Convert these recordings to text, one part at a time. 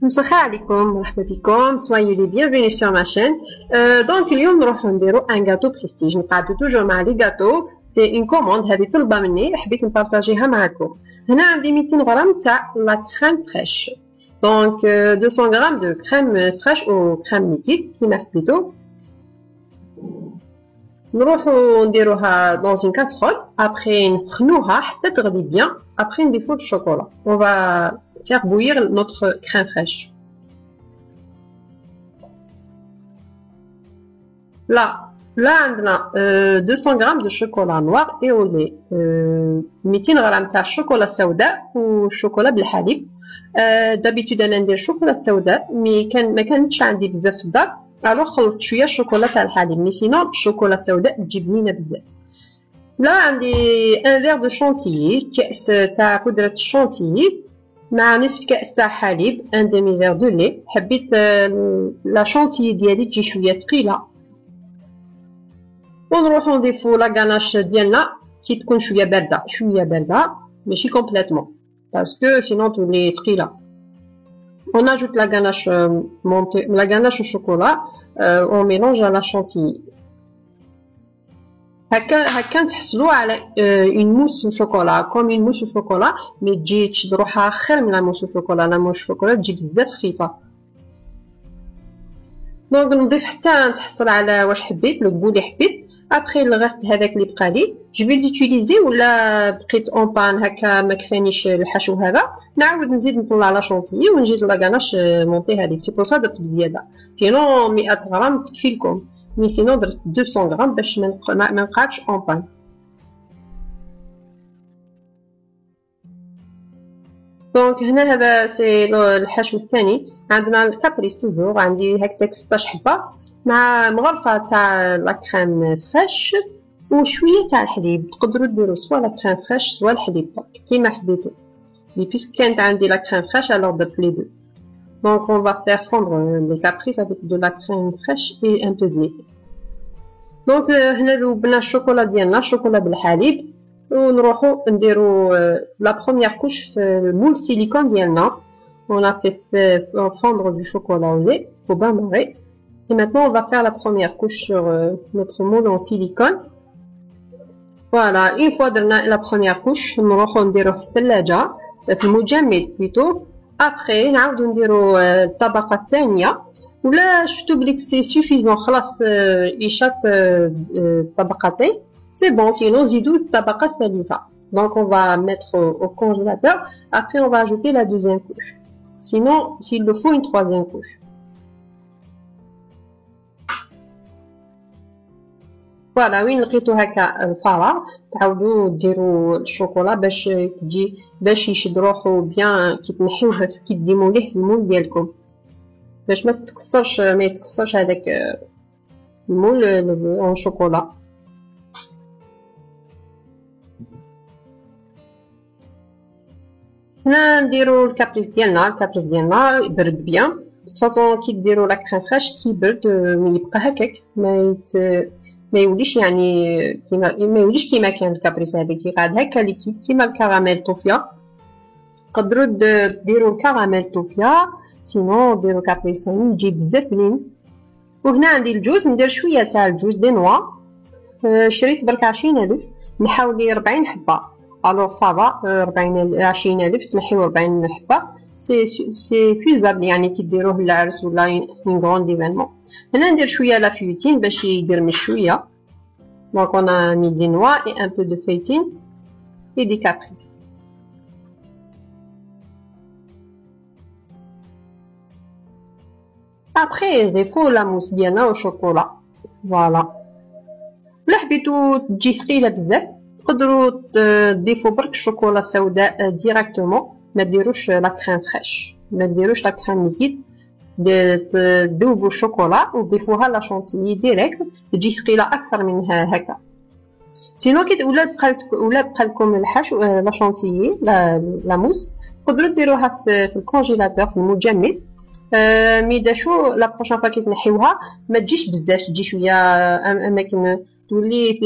مساء عليكم مرحبا بكم soyez les bienvenus sur ma chaîne. Donc اليوم نروحو نديرو ان غاتو بريستيج. نقعدو توجور مع لي غاتو، سي اون كوموند هذه طلبه مني حبيت نبارطاجيها معكم. هنا عندي 200 غرام تاع لا كريم فريش، دونك 200 غرام دو كريم فريش او كريم ليكيد كيما حبيتو. نروحو نديروها dans une casserole، après نسخنوها حتى تغلي bien، après نضيفو الشوكولا. on va faire bouillir notre crème fraîche. Là عندنا 200 grammes de chocolat noir et au lait، 200 غرام تاع الشوكولا السوداء والشوكولا بالحليب. دابيتود انا ندير الشوكولا السوداء، ما كانتش عندي بزاف في الدار، الوغ خلطت شويه الشوكولا تاع الحليب، مي سينو الشوكولا السوداء تجي بنينه بزاف. لا عندي ان فيغ دو شونتيي، كاس تاع بودره الشونتيي مع نصف كاس تاع حليب، ان ديمي فيغ دو لي. حبيت لا شونتيي ديالي تجي شويه ثقيله. ونروحو نضيفو لا غاناش ديالنا كي تكون شويه بارده ماشي كومبليتمون باسكو سينون تولي ثقيله. on ajoute la ganache montée، la ganache au chocolat، on mélange à la chantilly. هكا تحصلوا على une mousse au chocolat comme une mousse au chocolat، مي تجي تشد روحها خير من لا موس au chocolat. لا موس au chocolat تجي بزاف خفيفه. دونك نضيف حتى نتحصل على واش حبيت، لو بو اللي حبيت. ابري الغاست هذاك اللي بقى لي جو في ليوتيليزي، ولا بقيت اون بان هكا ما كفانيش الحشو هذا، نعاود نزيد نطلع لا شونتيي ونزيد لا غاناش مونتي هذيك. سي بور سا درت بزياده، سينو 100 غرام تكفي لكم، مي سينو درت 200 غرام باش ما نقعدش اون بان. دونك هنا هذا سي الحشو الثاني. عندنا الكابريس توجور، عندي هكاك 16 حبه مع مغرفه تاع لا كريم فريش وشويه تاع الحليب. تقدروا ديروا سوا لا كريم فريش سوا الحليب كيما حبيتوا، مي بيسك كانت عندي لا كريم فريش الوغ درت لي دو. دونك on va faire fondre les caprices avec de la crème fraîche et un peu de lait. دونك هنا ذوبنا الشوكولا ديالنا، الشوكولا بالحليب، ونروحو نديرو لا بروميير كوش في المول سيليكون ديالنا. on a fait fondre du chocolat au lait au bain-marie. Et maintenant on va faire la première couche sur notre moule en silicone. Voilà, une fois درنا la première couche نروحو نديروه في الثلاجة في المجمد بليتو. après نعاودو نديرو الطبقة الثانية، ولا شفتو بليك سي سوفيزون خلاص يشاط طبقتين سي بون، سينو نزيدو الطبقة الثالثة. donc on va mettre au congélateur. après on va ajouter la deuxième couche, sinon s'il le faut une troisième couche. فوالا وين لقيتو هكا الفراغ تعاودوا ديروا الشوكولا باش تجي باش يشد روحو بيان كي تنحيوه كي ديموليه في المول ديالكم، باش ما يتكسرش هذاك المول اون شوكولا. هنا نديروا الكابريس ديالنا يبرد بيان. فاصون كي ديروا لا كريم فريش كي يبرد يبقى هكاك ما يوليش يعني ما يوليش كيما كان الكابريس هذاك، يقعد هكا ليكيد كيما الكراميل طوفيا. تقدروا ديروا الكراميل طوفيا، سينو ديروا كابريس ثاني يجي بزاف بنين. وهنا عندي الجوز، ندير شويه تاع الجوز دي نوا، شريت برك 20,000 نحاول لي 40 حبه. الوغ صافا 20,000 تنحيو 40 حبه سي فيزابل، يعني كي ديروه للعرس ولا اون غروند ايفينمون. هنا ندير شويه لا فيوتين باش يدير شويه. دونك انا مي دي نوا اي ان بو دو فيوتين اي دي كابريس. ابري نضيفو لا موس ديالنا والشوكولا. فوالا ولا حبيتو تجي ثقيله بزاف تقدروا تضيفوا برك الشوكولا السوداء ديراكتومون، ما ديروش لا كريم فريش، ما ديروش لا كريم ليكيد. تذوبوا الشوكولا وتضيفوها لا شونتيي ديريكت تجي ثقيله اكثر من هكا. سينو كي ولا بقى لكم الحشو لا شونتيي لا موس تقدروا ديروها في الكونجيلاتور في المجمد. مي داشو لا بروشين فوا كي تنحيوها ما تجيش بزاف، تجي شويه اماكن تولي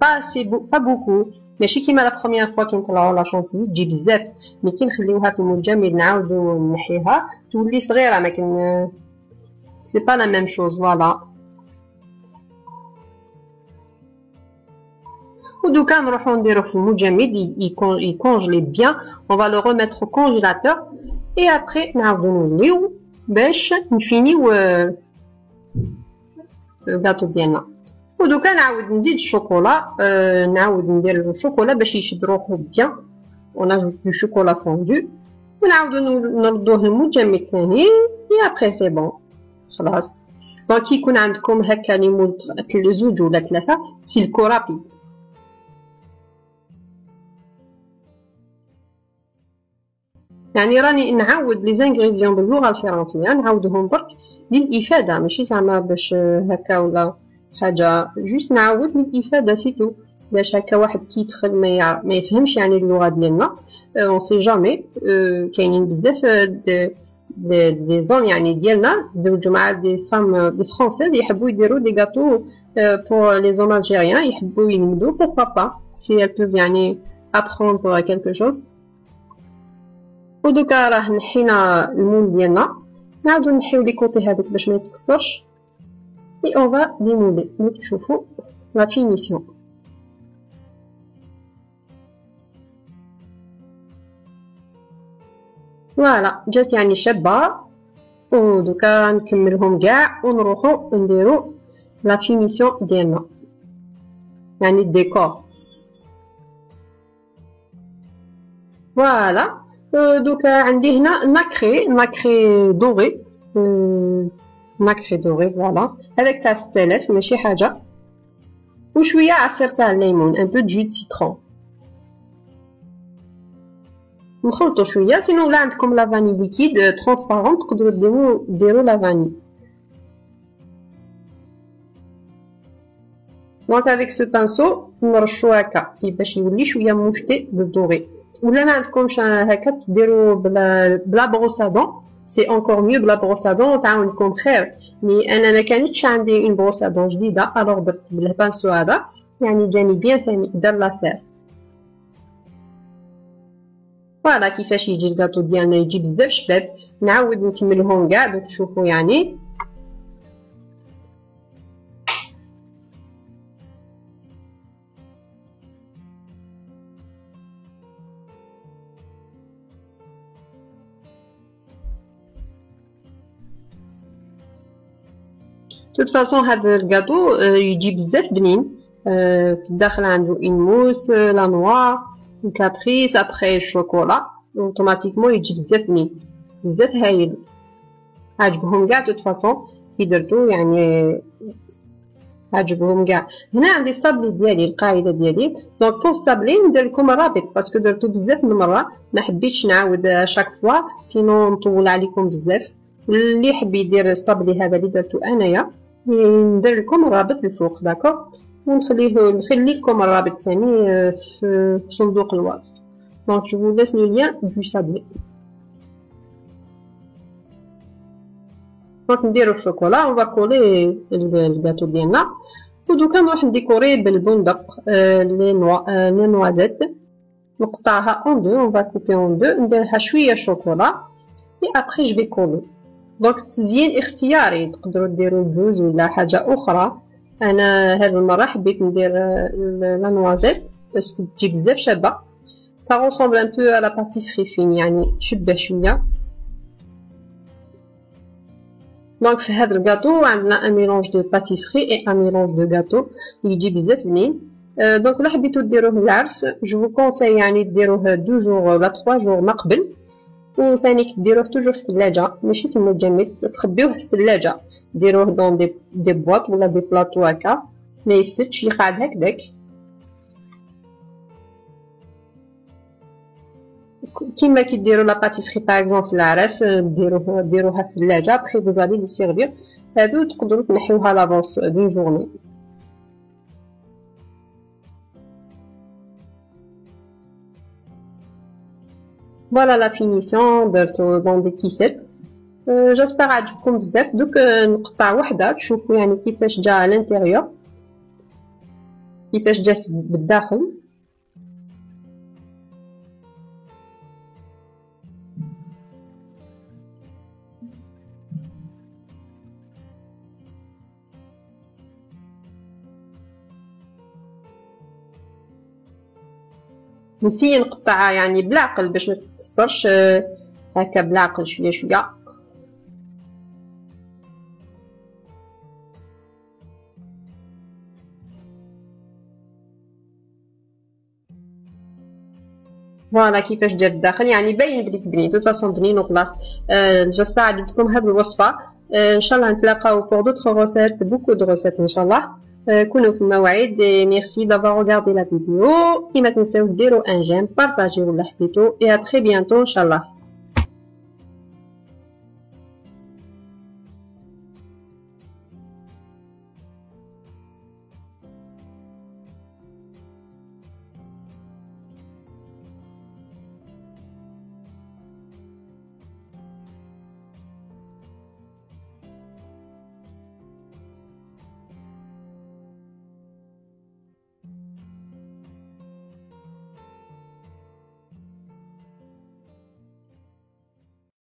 pas beaucoup ماشي كيما لا بروميير فوا كي نطلعوا لا شونتي تجي بزاف مي كي نخليوها في المجمد نعاودو نحيها تولي صغيره ما كن سي با لا ميم شوز فوالا ودوكا نروحو نديرو في المجمد يكونجلي بيان on va le remettre au congélateur et après نعاودو نوليو باش نفينيو الغاتو ديالنا ودوكا نعاود نزيد الشوكولا نعاود ندير الشوكولا باش يشد روحو بيان ونجيب دو شوكولا فوندو ونعاودو نردوه للمجمد ثاني اي ابري سي بون خلاص دونك كي يكون عندكم هكا ليمون زوج ولا ثلاثه سيلكو رابيد يعني راني نعاود لي زانغريديون باللغه الفرنسيه نعاودهم برك للافاده ماشي زعما باش هكا ولا حاجه جوست نعاود للافاده سيتو باش هكا واحد كي يدخل ما يفهمش يعني اللغه ديالنا اون سي جامي كاينين بزاف دي زون يعني ديالنا تزوجوا مع دي فام دي فرونسيز يحبوا يديروا دي غاتو pour les hommes algériens يحبوا يلمدوا pourquoi pas si elles peuvent يعني apprendre quelque chose ودوكا راه نحينا المول ديالنا نعاودو نحيو لي كوتي هذوك باش ما يتكسرش et on va démouler donc تشوفوا la finition فوالا جات يعني شابه ودوكا نكملهم كاع ونروحو نديرو لا فينيسيون ديالنا يعني الديكور فوالا دوكا عندي هنا ناكري دوري ناكري دوري فوالا هذاك تاع 6000 ماشي حاجه وشويه عصير تاع الليمون ان بو دو جو سيترون نخلطو شويه سينو لا عندكم لا فاني ليكيد ترانسبارون تقدروا ديروا لا فاني دونك افيك سو بانسو نرشو هكا باش يولي شويه موشتي بالدوري ولا ما عندكمش هكا تديروا بلا بروسادون سي انكور ميو بلا بروسادون تعاونكم خير مي انا ما كانتش عندي اون بروسادون جديده الوغ درت بالبانسو هذا يعني جاني بيان ثاني دار لافير فوالا كيفاش يجي الكاطو ديالنا يجي بزاف شباب نعاود نكملهم كاع باش تشوفوا يعني de toute façon هذا الكاطو يجي بزاف بنين في الداخل عنده une mousse la noix une caprice après الشوكولا اوتوماتيكمون يجي بزاف بنين بزاف هايل عجبهم كاع de toute façon كي درتو يعني عجبهم كاع هنا عندي الصابلي ديالي القاعده ديالي دونك بور الصابلي ندير لكم الرابط باسكو درتو بزاف من مره ما حبيتش نعاود شاك فوا سينو نطول عليكم بزاف اللي يحب يدير الصابلي هذا اللي درتو انايا ندير لكم الرابط الفوق داكور ونخلي لكم الرابط ثاني في صندوق الوصف دونك جو vous laisse le lien du sablé دونك نديرو الشوكولا اون فا كولي الكاطو ديالنا ودوكا نروح نديكوري بالبندق لي نوازيت نقطعها اون دو اون فا كوبي اون دو نديرها شويه شوكولا اي ابري جو في كولي دونك التزيين اختياري تقدروا ديروا الجوز ولا حاجه اخرى انا هذه المره حبيت ندير لا نوازيت باش تجي بزاف شابه ça ressemble un peu à la pâtisserie fine يعني شبه شويه دونك في هذا الكاطو عندنا ان ميلونج دو باتيسري اي ان ميلونج دو كاطو يجي بزاف بنين دونك ولا حبيتو ديروه للعرس جو فو كونساي يعني ديروه 2 جور ولا 3 جور ما قبل وثاني ديروه توجور في الثلاجه ماشي في المجمد تخبيوه في الثلاجه ديروه دون دي بواط ولا دي بلاطو هكا ما يفسدش يقعد هكداك كيما كيديروا لا باتيسري باغ اكزومبل في العراس ديروها في الثلاجه بخي فوزالي لي سيرفير هادو تقدروا تنحيوها لافونس دون جورني فوالا لا فينيسيون درتو دون دي كيسات جاسبر عجبكم بزاف دوك نقطع وحده تشوفوا يعني كيفاش جا على الانتيريور كيفاش جات بالداخل. نسي نقطعها يعني بالعقل باش ما تتكسرش، هكا بالعقل شويه شويه. فوالا كيفاش دير الداخل، يعني باين بلي تبني دو فاصون بنين وخلاص. جيسبر عجبتكم هاد الوصفه. ان شاء الله نتلاقاو pour d'autres recettes, beaucoup de recettes ان شاء الله. كونوا في المواعيد. ميرسي d'avoir regardé la vidéo. كيما تنساوش ديروا ان جيم، بارطاجيو ولا حبيتو، et à très bientôt ان شاء الله.